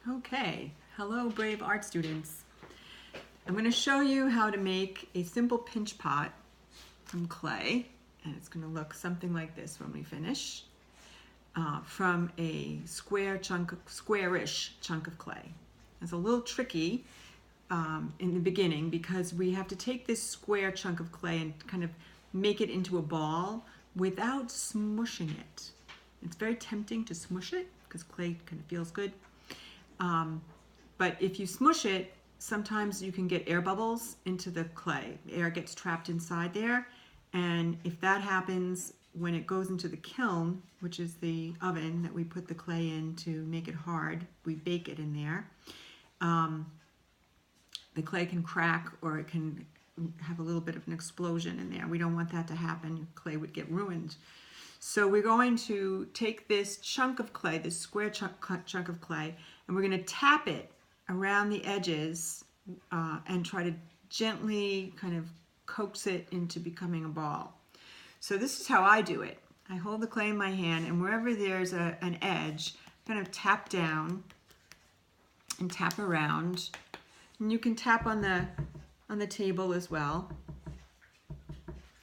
Okay, hello brave art students. I'm going to show you how to make a simple pinch pot from clay, and it's going to look something like this when we finish, from a squarish chunk of clay. It's a little tricky in the beginning because we have to take this square chunk of clay and kind of make it into a ball without smushing it. It's very tempting to smush it because clay kind of feels good. But if you smush it, sometimes you can get air bubbles into the clay. Air gets trapped inside there. And if that happens, when it goes into the kiln, which is the oven that we put the clay in to make it hard, we bake it in there, the clay can crack or it can have a little bit of an explosion in there. We don't want that to happen. Clay would get ruined. So we're going to take this chunk of clay, this square chunk of clay, and we're going to tap it around the edges and try to gently kind of coax it into becoming a ball. So this is how I do it. I hold the clay in my hand, and wherever there's an edge, I'm going to tap down and tap around. And you can tap on the table as well.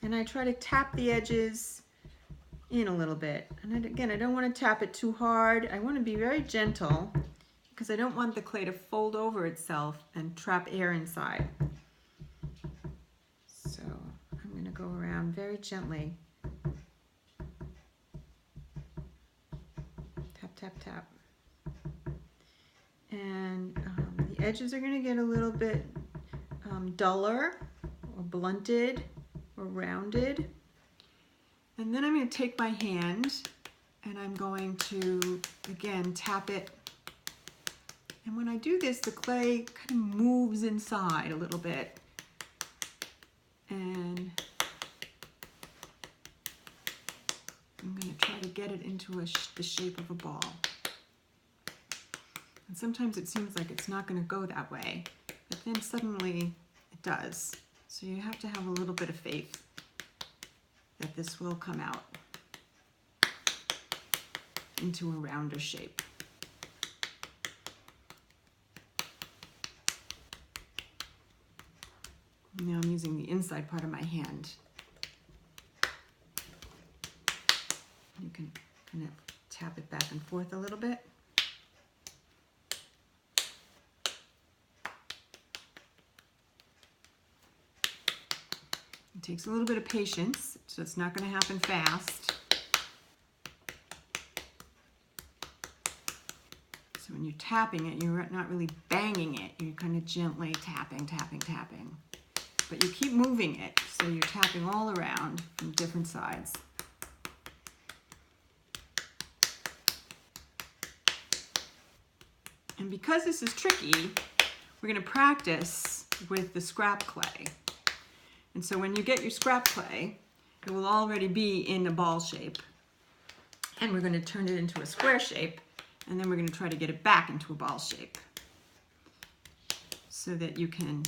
And I try to tap the edges in a little bit. And again, I don't want to tap it too hard. I want to be very gentle because I don't want the clay to fold over itself and trap air inside. So I'm going to go around very gently. Tap, tap, tap. And the edges are going to get a little bit duller or blunted or rounded. And then I'm going to take my hand and I'm going to, again, tap it. And when I do this, the clay kind of moves inside a little bit. And I'm going to try to get it into the shape of a ball. And sometimes it seems like it's not going to go that way, but then suddenly it does. So you have to have a little bit of faith that this will come out into a rounder shape. Now I'm using the inside part of my hand. You can kind of tap it back and forth a little bit. It takes a little bit of patience, so it's not going to happen fast. So when you're tapping it, you're not really banging it. You're kind of gently tapping, tapping, tapping. But you keep moving it, so you're tapping all around from different sides. And because this is tricky, we're going to practice with the scrap clay. And so when you get your scrap clay, it will already be in a ball shape. And we're going to turn it into a square shape, and then we're going to try to get it back into a ball shape so that you can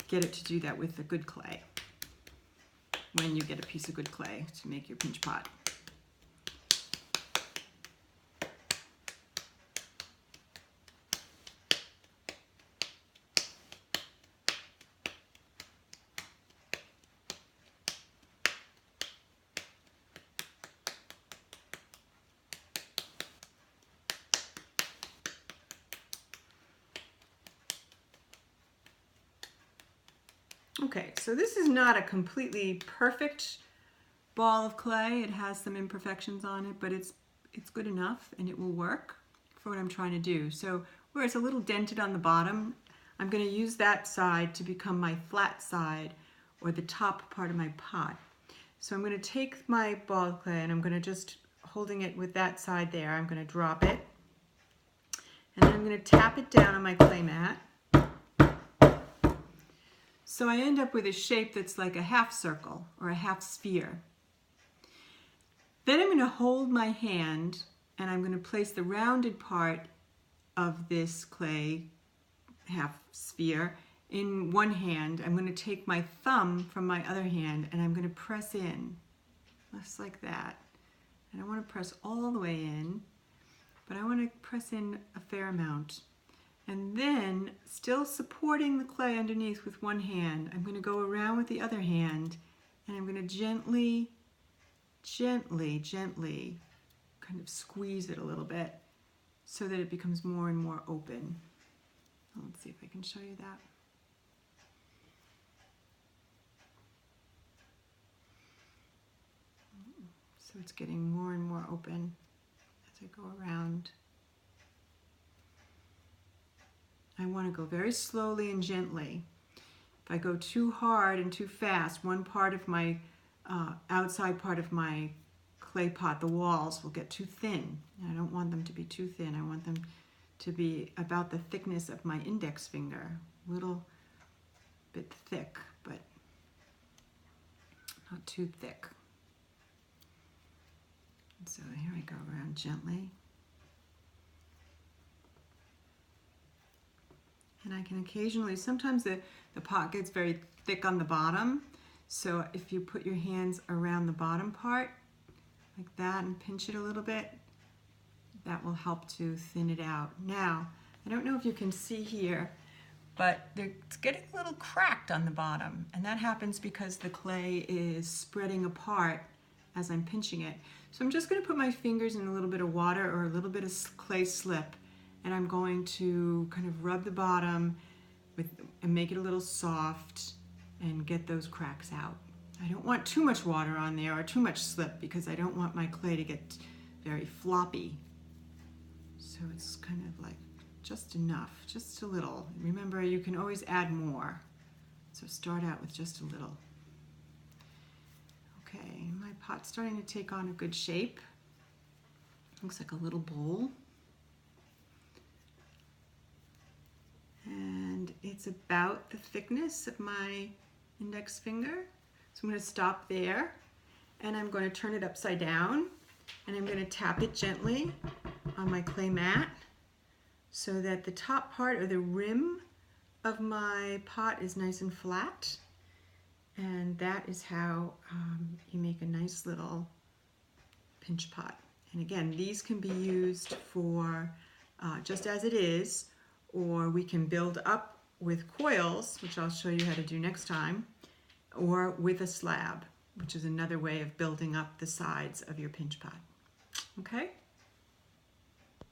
get it to do that with the good clay when you get a piece of good clay to make your pinch pot. Okay, so this is not a completely perfect ball of clay. It has some imperfections on it, but it's good enough and it will work for what I'm trying to do. So where it's a little dented on the bottom, I'm going to use that side to become my flat side or the top part of my pot. So I'm going to take my ball of clay and I'm going to just, holding it with that side there, I'm going to drop it. And then I'm going to tap it down on my clay mat. So I end up with a shape that's like a half circle or a half sphere. Then I'm going to hold my hand and I'm going to place the rounded part of this clay half sphere in one hand. I'm going to take my thumb from my other hand and I'm going to press in, just like that. And I want to press all the way in, but I want to press in a fair amount. And then, still supporting the clay underneath with one hand, I'm going to go around with the other hand, and I'm going to gently, gently, gently kind of squeeze it a little bit so that it becomes more and more open. Let's see if I can show you that. So it's getting more and more open as I go around. I want to go very slowly and gently. If I go too hard and too fast, one part of my outside part of my clay pot, the walls, will get too thin. I don't want them to be too thin. I want them to be about the thickness of my index finger, a little bit thick, but not too thick. And so here I go around gently. And I can occasionally, sometimes the pot gets very thick on the bottom, so if you put your hands around the bottom part like that and pinch it a little bit, that will help to thin it out. Now, I don't know if you can see here, but it's getting a little cracked on the bottom, and that happens because the clay is spreading apart as I'm pinching it. So I'm just going to put my fingers in a little bit of water or a little bit of clay slip, and I'm going to kind of rub the bottom and make it a little soft and get those cracks out. I don't want too much water on there or too much slip because I don't want my clay to get very floppy. So it's kind of like just enough, just a little. Remember, you can always add more. So start out with just a little. Okay, my pot's starting to take on a good shape. Looks like a little bowl. And it's about the thickness of my index finger. So I'm going to stop there, and I'm going to turn it upside down, and I'm going to tap it gently on my clay mat so that the top part or the rim of my pot is nice and flat. And that is how you make a nice little pinch pot. And again, these can be used for just as it is, or we can build up with coils, which I'll show you how to do next time, or with a slab, which is another way of building up the sides of your pinch pot. Okay?